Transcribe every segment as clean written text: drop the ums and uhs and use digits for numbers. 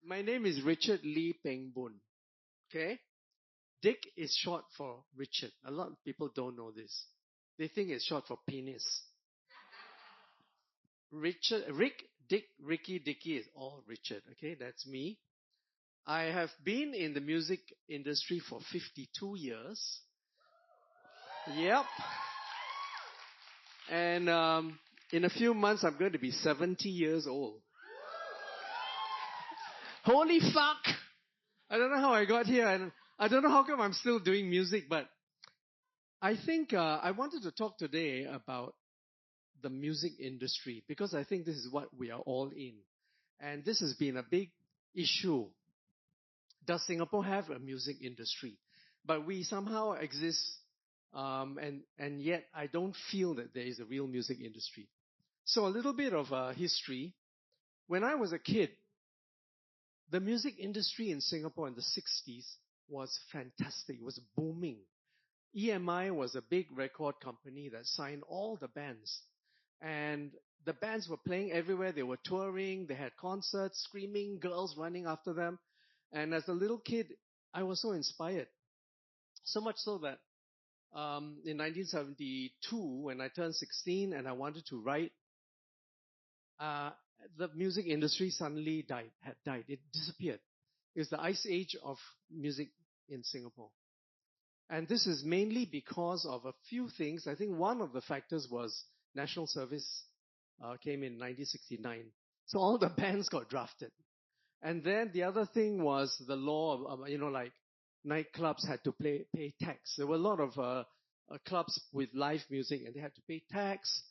My name is Richard Lee Peng Boon. Okay? Dick is short for Richard. A lot of people don't know this. They think it's short for penis. Rick, Dick, Ricky, Dicky is all Richard. Okay? That's me. I have been in the music industry for 52 years. Yep. And in a few months, I'm going to be 70 years old. Holy fuck! I don't know how I got here, and I don't know how come I'm still doing music, but I think I wanted to talk today about the music industry because I think this is what we are all in. And this has been a big issue. Does Singapore have a music industry? But we somehow exist, and yet I don't feel that there is a real music industry. So a little bit of history. When I was a kid, the music industry in Singapore in the 60s was fantastic. It was booming. EMI was a big record company that signed all the bands. And the bands were playing everywhere. They were touring. They had concerts, screaming, girls running after them. And as a little kid, I was so inspired. So much so that in 1972, when I turned 16 and I wanted to write, the music industry suddenly had died. It disappeared. It was the ice age of music in Singapore. And this is mainly because of a few things. I think one of the factors was National Service came in 1969. So all the bands got drafted. And then the other thing was the law of, like nightclubs had to pay tax. There were a lot of clubs with live music and they had to pay tax.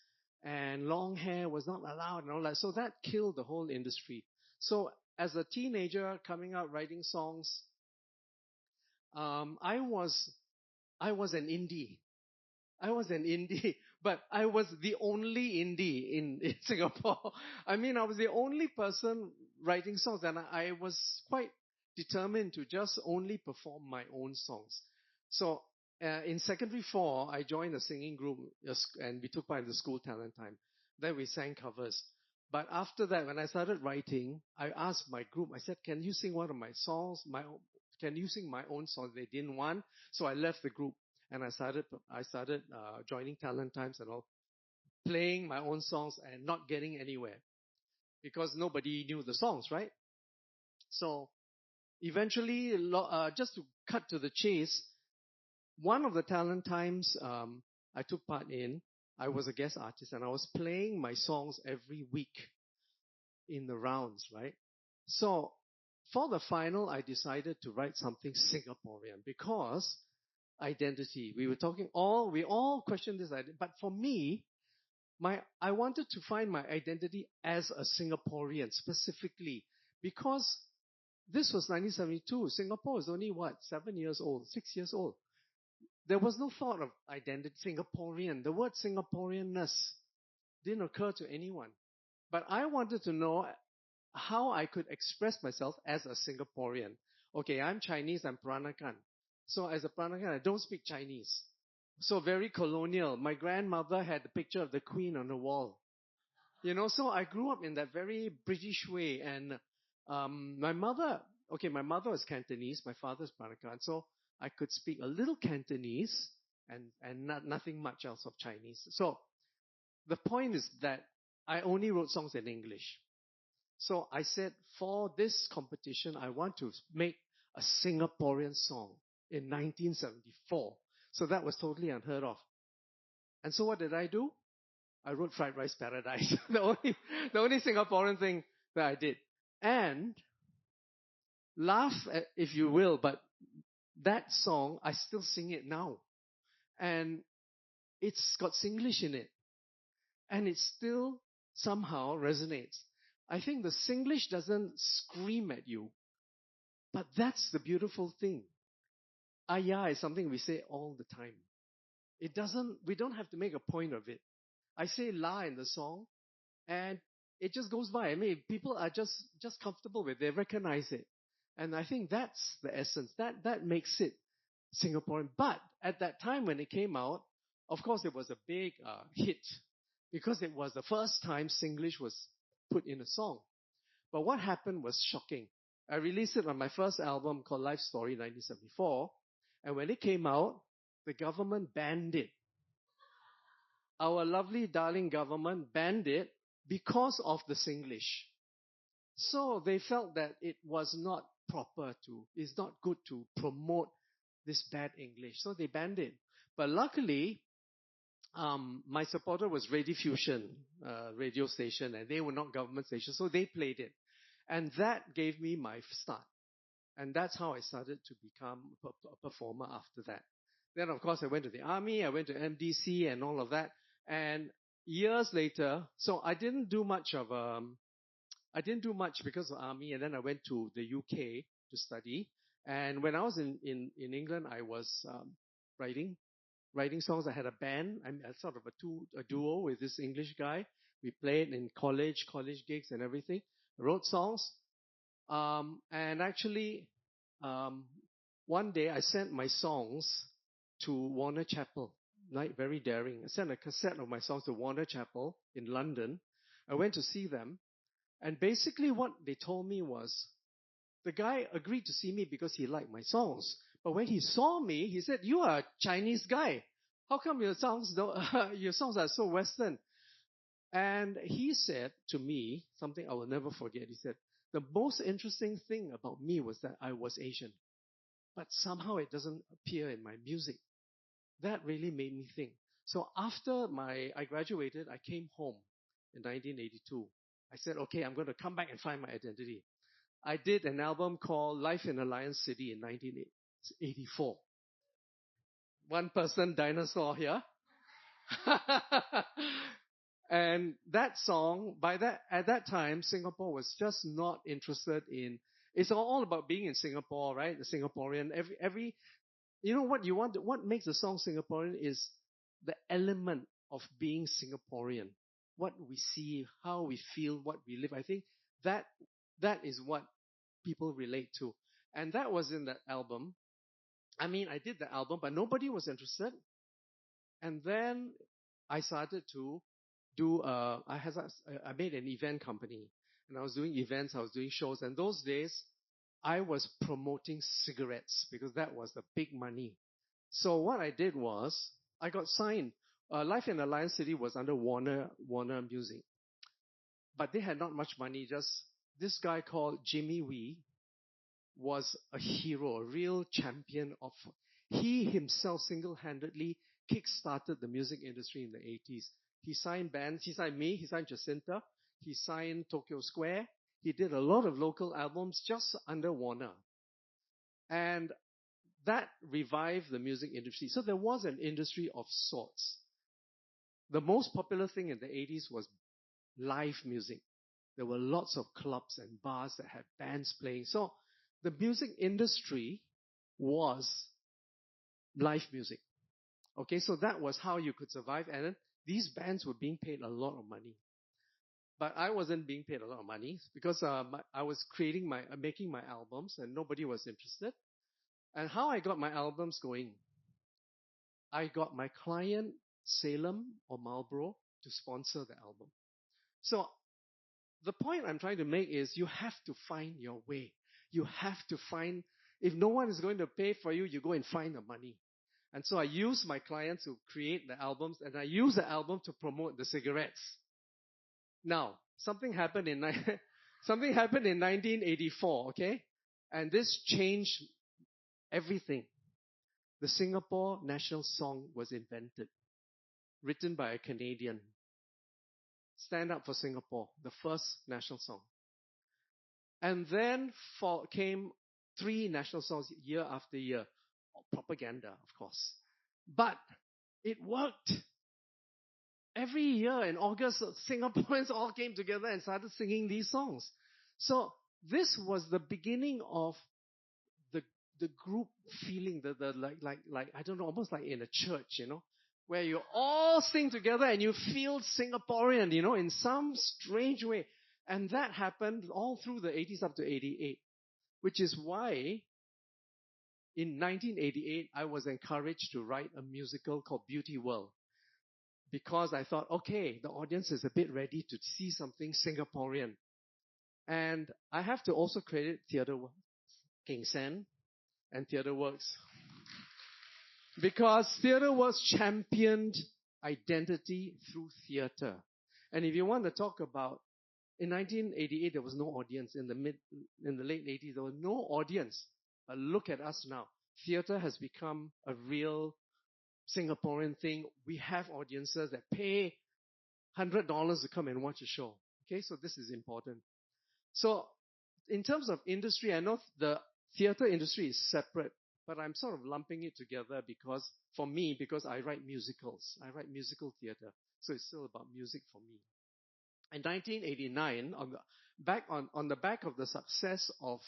And long hair was not allowed and all that. So that killed the whole industry. So as a teenager coming out writing songs, I was an indie. I was an indie, but I was the only indie in Singapore. I mean, I was the only person writing songs, and I was quite determined to just only perform my own songs. So in secondary 4, I joined a singing group, and we took part in the school talent time. Then we sang covers. But after that, when I started writing, I asked my group, I said, can you sing one of my songs? Can you sing my own songs? They didn't want, so I left the group. And I started joining talent times and all, playing my own songs and not getting anywhere because nobody knew the songs, right? So eventually, just to cut to the chase, one of the talent times I took part in, I was a guest artist and I was playing my songs every week in the rounds, right? So for the final, I decided to write something Singaporean because identity. We all questioned this idea. But for me, I wanted to find my identity as a Singaporean specifically because this was 1972. Singapore was only 7 years old, 6 years old. There was no thought of identity, Singaporean. The word Singaporeanness didn't occur to anyone. But I wanted to know how I could express myself as a Singaporean. Okay, I'm Chinese, I'm Peranakan. So as a Peranakan, I don't speak Chinese. So very colonial. My grandmother had the picture of the Queen on the wall. So I grew up in that very British way. And my mother was Cantonese, my father's Peranakan. So I could speak a little Cantonese and nothing much else of Chinese. So the point is that I only wrote songs in English. So I said, for this competition, I want to make a Singaporean song in 1974. So that was totally unheard of. And so what did I do? I wrote Fried Rice Paradise. the only Singaporean thing that I did. And laugh if you will, but that song, I still sing it now. And it's got Singlish in it. And it still somehow resonates. I think the Singlish doesn't scream at you. But that's the beautiful thing. Yeah is something we say all the time. We don't have to make a point of it. I say la in the song and it just goes by. I mean, people are just comfortable with it. They recognize it. And I think that's the essence. That makes it Singaporean. But at that time when it came out, of course it was a big hit because it was the first time Singlish was put in a song. But what happened was shocking. I released it on my first album called Life Story 1974. And when it came out, the government banned it. Our lovely darling government banned it because of the Singlish. So they felt that it was not it's not good to promote this bad English. So they banned it. But luckily, my supporter was Radio Fusion, radio station, and they were not government stations, so they played it. And that gave me my start. And that's how I started to become a performer after that. Then, of course, I went to the army, I went to MDC and all of that. And years later, so I didn't do much because of army, and then I went to the UK to study. And when I was in England, I was writing songs. I had a band. I'm sort of a duo with this English guy. We played in college gigs and everything. I wrote songs. And actually, one day I sent my songs to Warner Chappell, like very daring. I sent a cassette of my songs to Warner Chappell in London. I went to see them. And basically what they told me was, the guy agreed to see me because he liked my songs. But when he saw me, he said, "You are a Chinese guy. How come your songs are so Western?" And he said to me something I will never forget. He said, "The most interesting thing about me was that I was Asian, but somehow it doesn't appear in my music." That really made me think. So after I graduated, I came home in 1982. I said, "Okay, I'm going to come back and find my identity." I did an album called Life in a Lion City in 1984. One person dinosaur here. And that song, at that time, Singapore was just not interested in, it's all about being in Singapore, right? The Singaporean, what makes a song Singaporean is the element of being Singaporean. What we see, how we feel, what we live. I think that is what people relate to. And that was in that album. I mean, I did the album, but nobody was interested. And then I started to I made an event company. And I was doing events, I was doing shows. And those days, I was promoting cigarettes because that was the big money. So what I did was, I got signed. Life in Alliance City was under Warner Music. But they had not much money, just this guy called Jimmy Wee was a hero, a real champion he himself single-handedly kick-started the music industry in the 80s. He signed bands, he signed me, he signed Jacinta, he signed Tokyo Square. He did a lot of local albums just under Warner. And that revived the music industry. So there was an industry of sorts. The most popular thing in the 80s was live music. There were lots of clubs and bars that had bands playing. So the music industry was live music. Okay, so that was how you could survive. And then these bands were being paid a lot of money. But I wasn't being paid a lot of money because I was making my albums and nobody was interested. And how I got my albums going, I got my client, Salem or Marlboro, to sponsor the album. So the point I'm trying to make is you have to find your way. You have to find, if no one is going to pay for you, you go and find the money. And so I use my clients to create the albums, and I use the album to promote the cigarettes. Now, something happened in 1984, okay? And this changed everything. The Singapore national song was invented, written by a Canadian. Stand Up for Singapore, the first national song. And then came 3 national songs year after year. Propaganda, of course. But it worked. Every year in August, Singaporeans all came together and started singing these songs. So this was the beginning of the group feeling, like I don't know, almost like in a church, where you all sing together and you feel Singaporean, in some strange way. And that happened all through the 80s up to 88, which is why in 1988, I was encouraged to write a musical called Beauty World. Because I thought, okay, the audience is a bit ready to see something Singaporean. And I have to also credit Theatre Works, King Sen, and Theatre Works. Because Theatre Works championed identity through theatre. And if you want to talk about, in 1988, there was no audience. In the late 80s, there was no audience. But look at us now. Theatre has become a real Singaporean thing. We have audiences that pay $100 to come and watch a show. Okay, so this is important. So, in terms of industry, I know the theatre industry is separate, but I'm sort of lumping it together because, for me, because I write musicals. I write musical theatre. So it's still about music for me. In 1989, on the back of the success of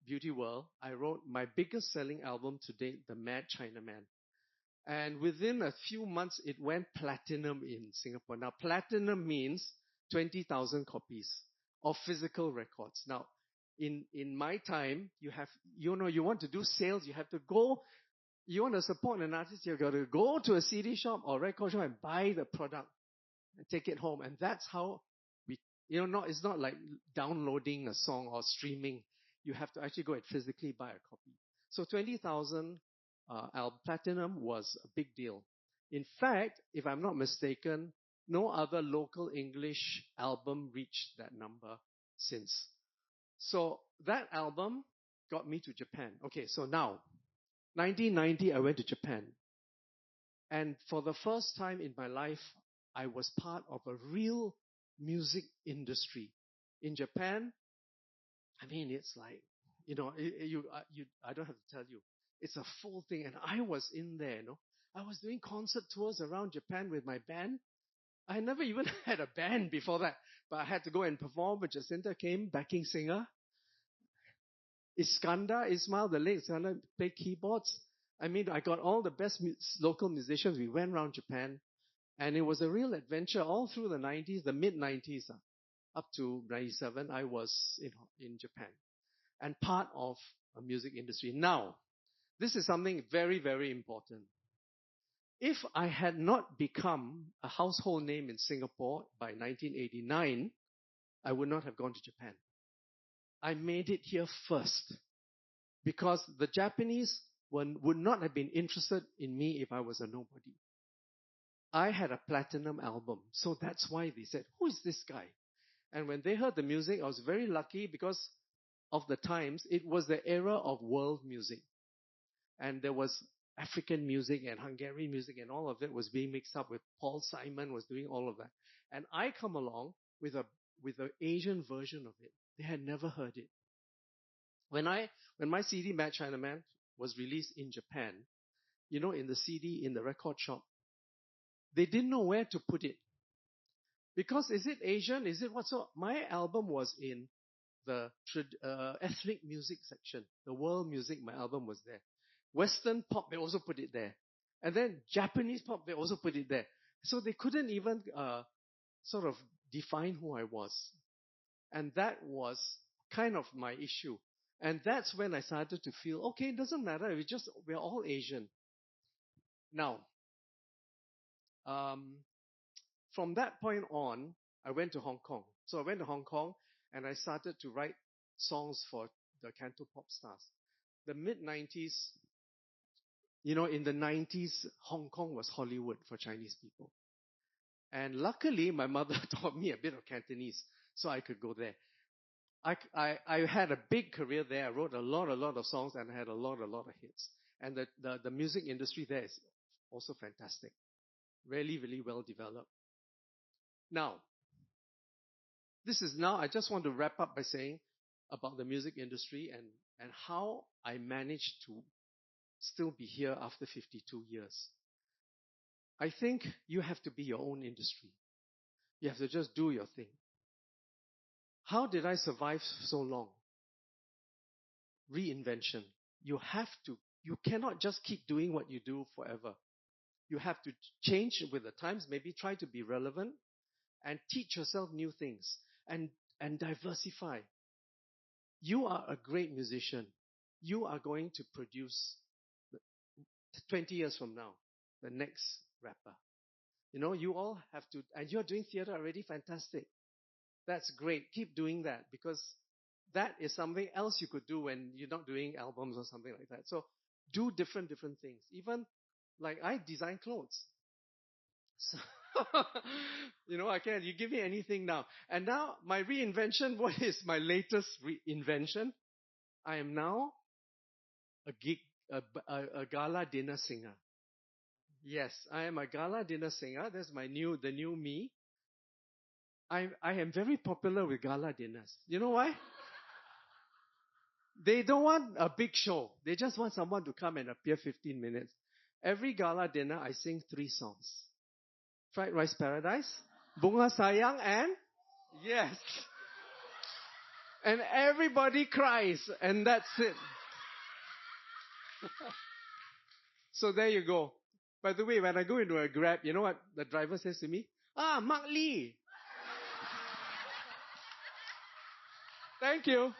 Beauty World, I wrote my biggest selling album to date, The Mad Chinaman. And within a few months, it went platinum in Singapore. Now, platinum means 20,000 copies of physical records. Now, in my time, you want to do sales, you have to go, you want to support an artist, you've got to go to a CD shop or record shop and buy the product and take it home. And that's how it's not like downloading a song or streaming. You have to actually go and physically buy a copy. So 20,000 platinum was a big deal. In fact, if I'm not mistaken, no other local English album reached that number since. So that album got me to Japan. Okay, so now, 1990, I went to Japan. And for the first time in my life, I was part of a real music industry. In Japan, I mean, it's like, I don't have to tell you. It's a full thing. And I was in there, I was doing concert tours around Japan with my band. I never even had a band before that. But I had to go and perform. But Jacinta came, backing singer. Ismail, the late Iskandar, played keyboards. I mean, I got all the best local musicians. We went around Japan. And it was a real adventure all through the 90s, the mid-90s, up to 97, I was in Japan and part of a music industry. Now, this is something very, very important. If I had not become a household name in Singapore by 1989, I would not have gone to Japan. I made it here first because the Japanese would not have been interested in me if I was a nobody. I had a platinum album, so that's why they said, "Who is this guy?" And when they heard the music, I was very lucky because of the times. It was the era of world music. And there was African music and Hungarian music, and all of it was being mixed up with Paul Simon was doing all of that. And I come along with an Asian version of it. They had never heard it. When my CD Mad Chinaman was released in Japan, in the CD, in the record shop, they didn't know where to put it. Because is it Asian? Is it what? So my album was in the ethnic music section. The world music, my album was there. Western pop, they also put it there. And then Japanese pop, they also put it there. So they couldn't even sort of define who I was. And that was kind of my issue. And that's when I started to feel, okay, it doesn't matter. We're all Asian. Now, from that point on, I went to Hong Kong. So I went to Hong Kong and I started to write songs for the Canto pop stars. The mid-90s, in the 90s, Hong Kong was Hollywood for Chinese people. And luckily, my mother taught me a bit of Cantonese, so I could go there. I had a big career there. I wrote a lot of songs and I had a lot of hits. And the music industry there is also fantastic. Really, really well developed. Now, I just want to wrap up by saying about the music industry and how I managed to still be here after 52 years. I think you have to be your own industry. You have to just do your thing. How did I survive so long? Reinvention. You cannot just keep doing what you do forever. You have to change with the times, maybe try to be relevant and teach yourself new things and diversify. You are a great musician. You are going to produce 20 years from now, the next rapper. You all have to, and you're doing theater already, fantastic. That's great. Keep doing that, because that is something else you could do when you're not doing albums or something like that. So do different things. Even like I design clothes. So, I can. You give me anything now. And now my reinvention, what is my latest reinvention? I am now a gig, a gala dinner singer. Yes, I am a gala dinner singer. That's the new me. I am very popular with gala dinners. You know why? They don't want a big show. They just want someone to come and appear 15 minutes. Every gala dinner, I sing 3 songs. Fried Rice Paradise, Bunga Sayang, and yes. And everybody cries, and that's it. So there you go. By the way, when I go into a Grab, you know what the driver says to me? Ah, Mark Lee. Thank you.